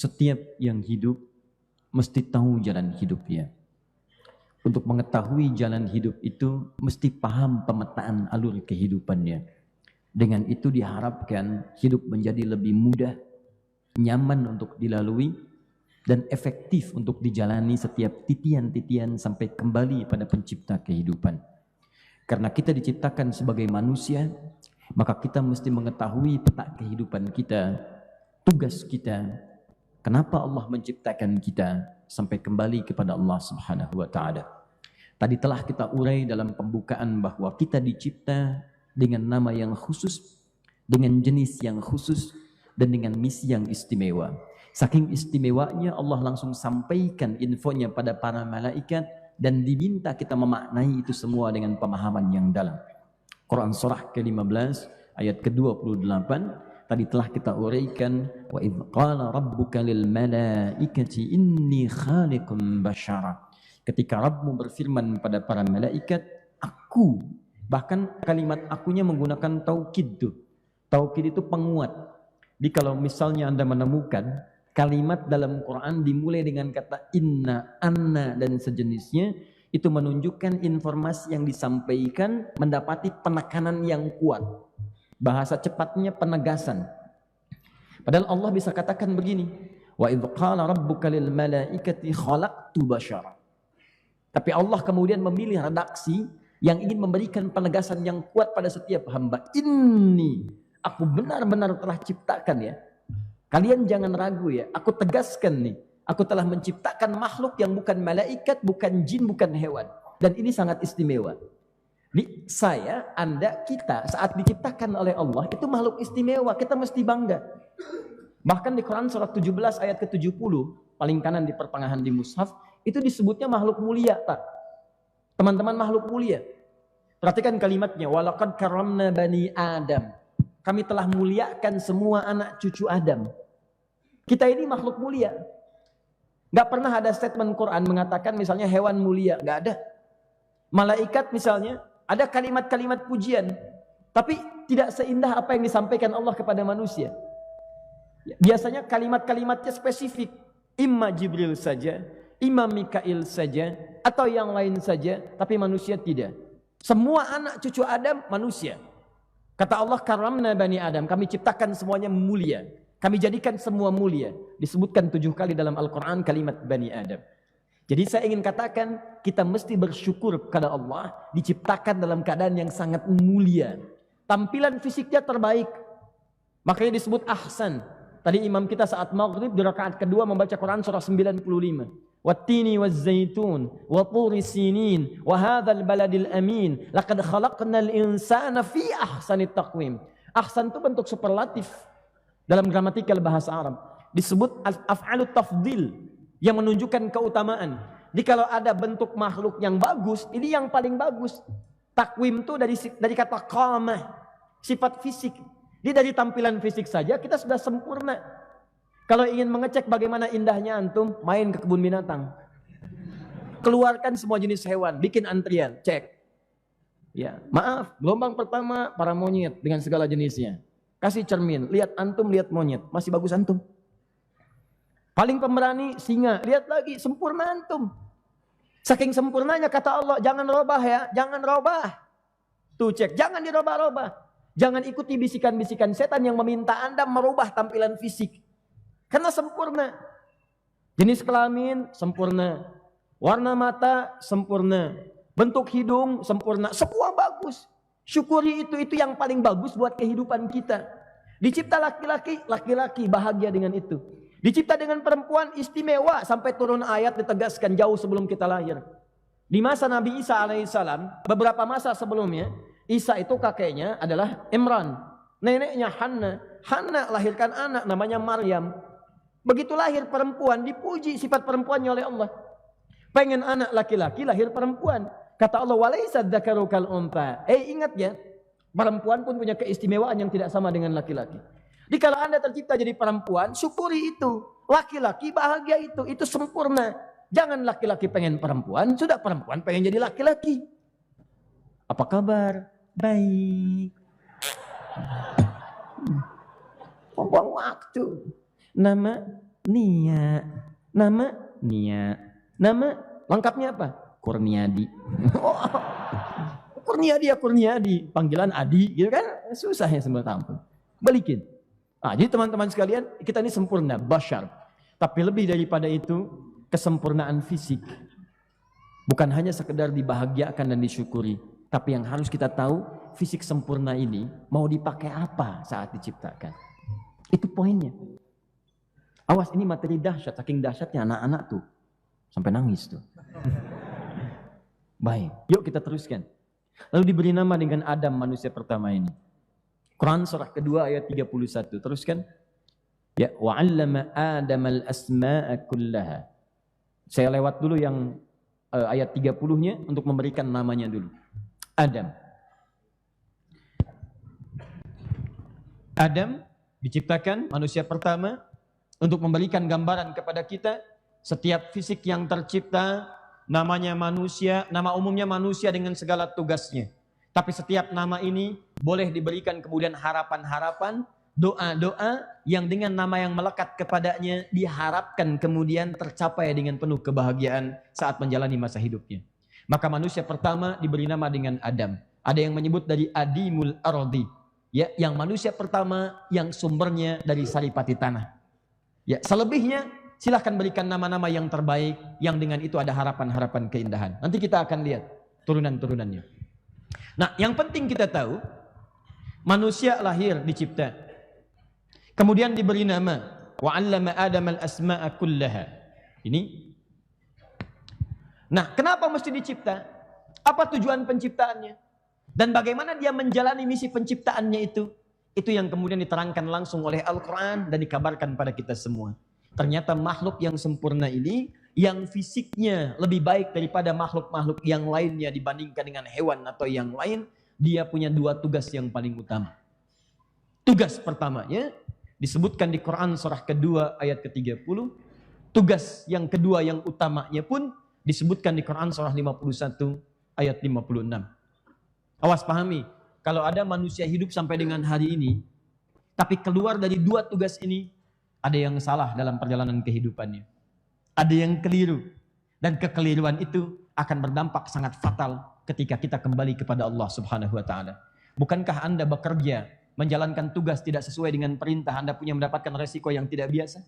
Setiap yang hidup mesti tahu jalan hidupnya. Untuk mengetahui jalan hidup itu mesti paham pemetaan alur kehidupannya. Dengan itu diharapkan hidup menjadi lebih mudah, nyaman untuk dilalui, dan efektif untuk dijalani setiap titian-titian sampai kembali pada pencipta kehidupan. Karena kita diciptakan sebagai manusia, maka kita mesti mengetahui peta kehidupan kita, tugas kita. Kenapa Allah menciptakan kita sampai kembali kepada Allah Subhanahu wa taala. Tadi telah kita urai dalam pembukaan bahwa kita dicipta dengan nama yang khusus, dengan jenis yang khusus, dan dengan misi yang istimewa. Saking istimewanya Allah langsung sampaikan infonya pada para malaikat dan diminta kita memaknai itu semua dengan pemahaman yang dalam. Quran surah ke-15 ayat ke-28 tadi telah kita uraikan, wa idz qala rabbuka lil malaikati inni khaliqun basyara. Ketika Rabbmu berfirman pada para malaikat, aku, bahkan kalimat akunya menggunakan taukid tuh. Taukid itu penguat. Jadi kalau misalnya Anda menemukan kalimat dalam Quran dimulai dengan kata inna, anna dan sejenisnya, itu menunjukkan informasi yang disampaikan mendapati penekanan yang kuat. Bahasa cepatnya penegasan. Padahal Allah bisa katakan begini, wa idz qala rabbuka lil malaikati khalaqtu basyara. Tapi Allah kemudian memilih redaksi yang ingin memberikan penegasan yang kuat pada setiap hamba. Ini aku benar-benar telah ciptakan ya. Kalian jangan ragu ya. Aku tegaskan nih. Aku telah menciptakan makhluk yang bukan malaikat, bukan jin, bukan hewan. Dan ini sangat istimewa. Di saya, Anda, kita saat diciptakan oleh Allah itu makhluk istimewa. Kita mesti bangga. Bahkan di Quran surat 17 ayat ke-70, paling kanan di pertengahan di mushaf, itu disebutnya makhluk mulia, tak? Teman-teman, makhluk mulia. Perhatikan kalimatnya, walaqad karramna bani Adam. Kami telah muliakan semua anak cucu Adam. Kita ini makhluk mulia. Gak pernah ada statement Quran mengatakan misalnya hewan mulia, gak ada. Malaikat misalnya, ada kalimat-kalimat pujian, tapi tidak seindah apa yang disampaikan Allah kepada manusia. Biasanya kalimat-kalimatnya spesifik. Imma Jibril saja, imma Mikail saja, atau yang lain saja, tapi manusia tidak. Semua anak cucu Adam manusia. Kata Allah, karamna bani Adam, kami ciptakan semuanya mulia. Kami jadikan semua mulia. Disebutkan 7 kali dalam Al-Quran kalimat bani Adam. Jadi saya ingin katakan, kita mesti bersyukur kepada Allah, diciptakan dalam keadaan yang sangat mulia. Tampilan fisiknya terbaik. Makanya disebut ahsan. Tadi imam kita saat maghrib di rakaat kedua membaca Quran surah 95. Wattini wazzaitun, wa turi sinin, wa hadzal baladil amin, laqad khalaqnal insana fi ahsanit taqwim. Ahsan itu bentuk superlatif dalam gramatikal bahasa Arab. Disebut af'alut tafdil yang menunjukkan keutamaan. Jadi kalau ada bentuk makhluk yang bagus, ini yang paling bagus. Takwim itu dari kata qamah, sifat fisik. Jadi dari tampilan fisik saja kita sudah sempurna. Kalau ingin mengecek bagaimana indahnya antum, main ke kebun binatang. Keluarkan semua jenis hewan, bikin antrian, cek. Ya, maaf, gelombang pertama para monyet dengan segala jenisnya. Kasih cermin, lihat antum, lihat monyet, masih bagus antum. Paling pemberani singa, lihat lagi sempurna antum. Saking sempurnanya kata Allah, jangan robah ya, jangan robah. Tuh cek, jangan dirobah-robah. Jangan ikuti bisikan-bisikan setan yang meminta Anda merubah tampilan fisik. Karena sempurna. Jenis kelamin sempurna. Warna mata sempurna. Bentuk hidung sempurna. Semua bagus. Syukuri itu yang paling bagus buat kehidupan kita. Dicipta laki-laki, laki-laki bahagia dengan itu. Dicipta dengan perempuan istimewa. Sampai turun ayat ditegaskan jauh sebelum kita lahir. Di masa Nabi Isa alaihissalam, beberapa masa sebelumnya, Isa itu kakeknya adalah Imran. Neneknya Hanna. Hanna lahirkan anak namanya Maryam. Begitu lahir perempuan, dipuji sifat perempuannya oleh Allah. Pengen anak laki-laki, lahir perempuan. Kata Allah, walaisa dzakaru kal untha. Ingat ya, perempuan pun punya keistimewaan yang tidak sama dengan laki-laki. Jadi kalau Anda tercipta jadi perempuan, syukuri itu. Laki-laki bahagia itu sempurna. Jangan laki-laki pengen perempuan, sudah perempuan pengen jadi laki-laki. Apa kabar? Baik. Buang waktu. Nama Nia. Nama Nia. Nama lengkapnya apa? Kurniadi. Kurniadi. Panggilan Adi, gitu kan? Susah ya semua tampil. Balikin. Jadi teman-teman sekalian, kita ini sempurna, bashar. Tapi lebih daripada itu, kesempurnaan fisik. Bukan hanya sekedar dibahagiakan dan disyukuri. Tapi yang harus kita tahu, fisik sempurna ini mau dipakai apa saat diciptakan. Itu poinnya. Awas, ini materi dahsyat, saking dahsyatnya anak-anak tuh. Sampai nangis tuh. Baik, yuk kita teruskan. Lalu diberi nama dengan Adam, manusia pertama ini. Quran surah kedua ayat 31. Teruskan. Ya, wa 'allama Adam al-asma'a kullaha. Saya lewat dulu yang ayat 30-nya untuk memberikan namanya dulu. Adam. Adam diciptakan manusia pertama untuk memberikan gambaran kepada kita setiap fisik yang tercipta namanya manusia, nama umumnya manusia dengan segala tugasnya. Tapi setiap nama ini boleh diberikan kemudian harapan-harapan, doa-doa yang dengan nama yang melekat kepadanya diharapkan kemudian tercapai dengan penuh kebahagiaan saat menjalani masa hidupnya. Maka manusia pertama diberi nama dengan Adam. Ada yang menyebut dari Adimul Ardi, ya, yang manusia pertama yang sumbernya dari saripati tanah. Ya, selebihnya silahkan berikan nama-nama yang terbaik yang dengan itu ada harapan-harapan keindahan. Nanti kita akan lihat turunan-turunannya. Nah, yang penting kita tahu, manusia lahir dicipta. Kemudian diberi nama, wa 'allama Adam al-asma'a kullaha. Ini. Nah, kenapa mesti dicipta? Apa tujuan penciptaannya? Dan bagaimana dia menjalani misi penciptaannya itu? Itu yang kemudian diterangkan langsung oleh Al-Quran dan dikabarkan pada kita semua. Ternyata makhluk yang sempurna ini, yang fisiknya lebih baik daripada makhluk-makhluk yang lainnya dibandingkan dengan hewan atau yang lain, dia punya dua tugas yang paling utama. Tugas pertamanya disebutkan di Quran surah kedua ayat ke-30. Tugas yang kedua yang utamanya pun disebutkan di Quran surah 51 ayat 56. Awas pahami, kalau ada manusia hidup sampai dengan hari ini, tapi keluar dari dua tugas ini, ada yang salah dalam perjalanan kehidupannya. Ada yang keliru. Dan kekeliruan itu akan berdampak sangat fatal ketika kita kembali kepada Allah Subhanahu wa ta'ala. Bukankah Anda bekerja, menjalankan tugas tidak sesuai dengan perintah, Anda punya mendapatkan resiko yang tidak biasa?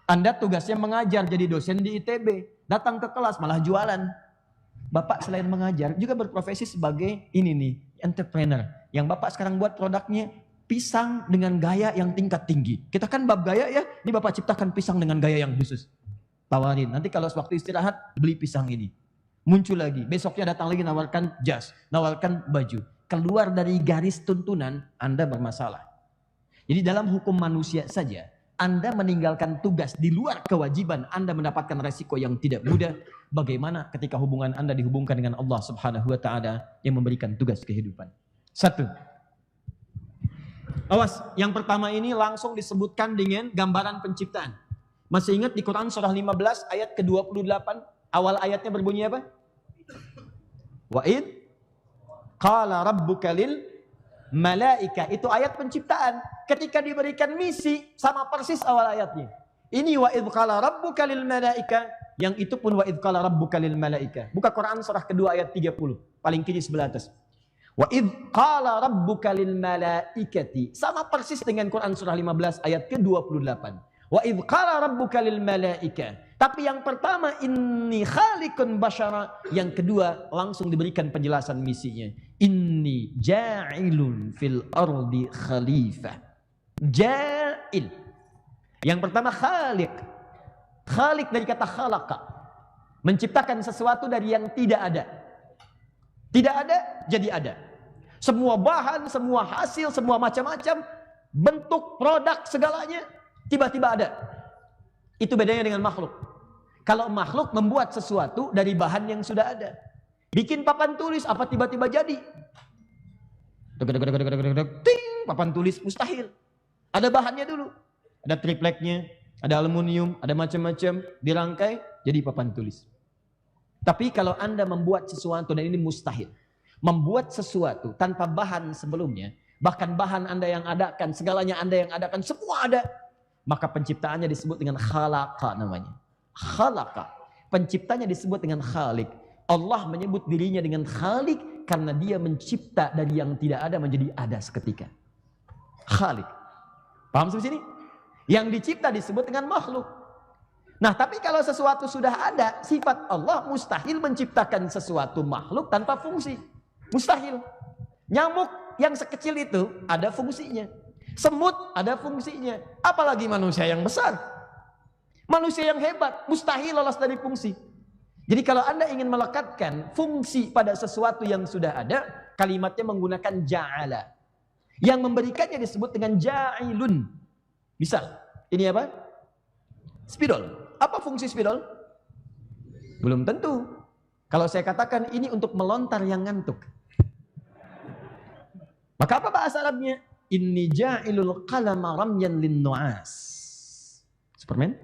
Anda tugasnya mengajar jadi dosen di ITB, datang ke kelas malah jualan. Bapak selain mengajar juga berprofesi sebagai ini nih, entrepreneur. Yang Bapak sekarang buat produknya pisang dengan gaya yang tingkat tinggi. Kita kan bab gaya ya, ini Bapak ciptakan pisang dengan gaya yang khusus. Tawarin, nanti kalau waktu istirahat beli pisang ini. Muncul lagi, besoknya datang lagi nawarkan jas, nawarkan baju. Keluar dari garis tuntunan, Anda bermasalah. Jadi dalam hukum manusia saja, Anda meninggalkan tugas di luar kewajiban, Anda mendapatkan resiko yang tidak mudah. Bagaimana ketika hubungan Anda dihubungkan dengan Allah Subhanahu wa ta'ala yang memberikan tugas kehidupan? Satu. Awas, yang pertama ini langsung disebutkan dengan gambaran penciptaan. Masih ingat di Quran surah 15 ayat ke-28, awal ayatnya berbunyi apa? Wa'id qala rabbuka lil malaika. Itu ayat penciptaan. Ketika diberikan misi, sama persis awal ayatnya. Ini wa'id qala rabbuka lil malaika, yang itu pun wa'id qala rabbuka lil malaika. Buka Quran surah kedua ayat 30, paling kiri sebelah atas. Wa'id qala rabbuka lil malaikati, sama persis dengan Quran surah 15 ayat ke-28. Wa idh qala rabbuka lil malaika. Tapi yang pertama inni khaliqun basyara, yang kedua langsung diberikan penjelasan misinya. Inni ja'ilun fil ardi khalifah. Ja'il. Yang pertama khaliq. Khaliq dari kata khalaqa. Menciptakan sesuatu dari yang tidak ada. Tidak ada jadi ada. Semua bahan, semua hasil, semua macam-macam bentuk, produk segalanya tiba-tiba ada. Itu bedanya dengan makhluk. Kalau makhluk membuat sesuatu dari bahan yang sudah ada. Bikin papan tulis, apa tiba-tiba jadi? Ting, papan tulis mustahil. Ada bahannya dulu. Ada tripleknya, ada aluminium, ada macam-macam, dirangkai jadi papan tulis. Tapi kalau Anda membuat sesuatu, dan ini mustahil. Membuat sesuatu tanpa bahan sebelumnya, bahkan bahan Anda yang adakan, segalanya Anda yang adakan, semua ada. Maka penciptaannya disebut dengan khalaqa namanya. Khalaqa. Penciptanya disebut dengan khalik. Allah menyebut dirinya dengan khalik karena dia mencipta dari yang tidak ada menjadi ada seketika. Khalik. Paham sampai sini? Yang dicipta disebut dengan makhluk. Nah, tapi kalau sesuatu sudah ada, sifat Allah mustahil menciptakan sesuatu makhluk tanpa fungsi. Mustahil. Nyamuk yang sekecil itu ada fungsinya. Semut ada fungsinya. Apalagi manusia yang besar. Manusia yang hebat, mustahil lolos dari fungsi. Jadi kalau Anda ingin melekatkan fungsi pada sesuatu yang sudah ada, kalimatnya menggunakan ja'ala. Yang memberikannya disebut dengan ja'ilun. Misal, ini apa? Spidol. Apa fungsi spidol? Belum tentu. Kalau saya katakan ini untuk melontar yang ngantuk. Maka apa bahasa Arabnya? Inni ja'ilul qalama ramyan linnu'as. Superman?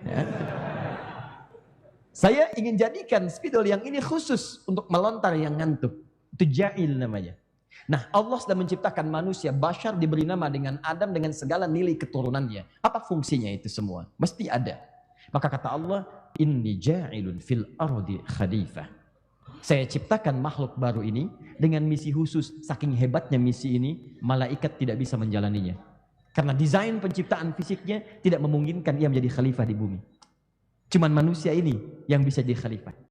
Ya. Saya ingin jadikan spidol yang ini khusus untuk melontar yang ngantuk. Itu ja'il namanya. Nah, Allah sudah menciptakan manusia, bashar diberi nama dengan Adam dengan segala nilai keturunannya. Apa fungsinya itu semua? Mesti ada. Maka kata Allah, inni ja'ilun fil ardi khalifah. Saya ciptakan makhluk baru ini dengan misi khusus. Saking hebatnya misi ini, malaikat tidak bisa menjalaninya. Karena desain penciptaan fisiknya tidak memungkinkan ia menjadi khalifah di bumi. Cuman manusia ini yang bisa jadi khalifah.